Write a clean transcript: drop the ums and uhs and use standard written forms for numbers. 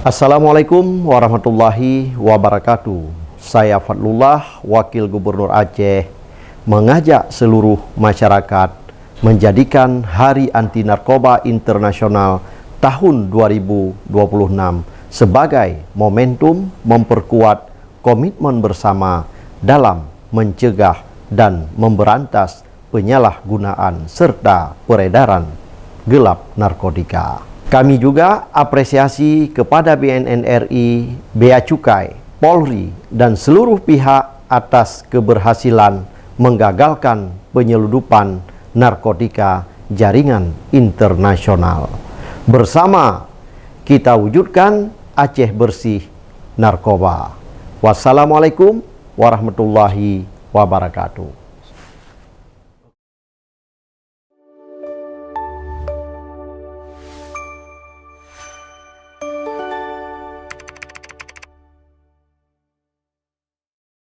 Assalamualaikum warahmatullahi wabarakatuh. Saya Fadlullah, Wakil Gubernur Aceh, mengajak seluruh masyarakat menjadikan Hari Anti Narkoba Internasional tahun 2026 sebagai momentum memperkuat komitmen bersama dalam mencegah dan memberantas penyalahgunaan serta peredaran gelap narkotika. Kami juga apresiasi kepada BNN RI, Bea Cukai, Polri, dan seluruh pihak atas keberhasilan menggagalkan penyeludupan narkotika jaringan internasional. Bersama kita wujudkan Aceh bersih narkoba. Wassalamualaikum warahmatullahi wabarakatuh.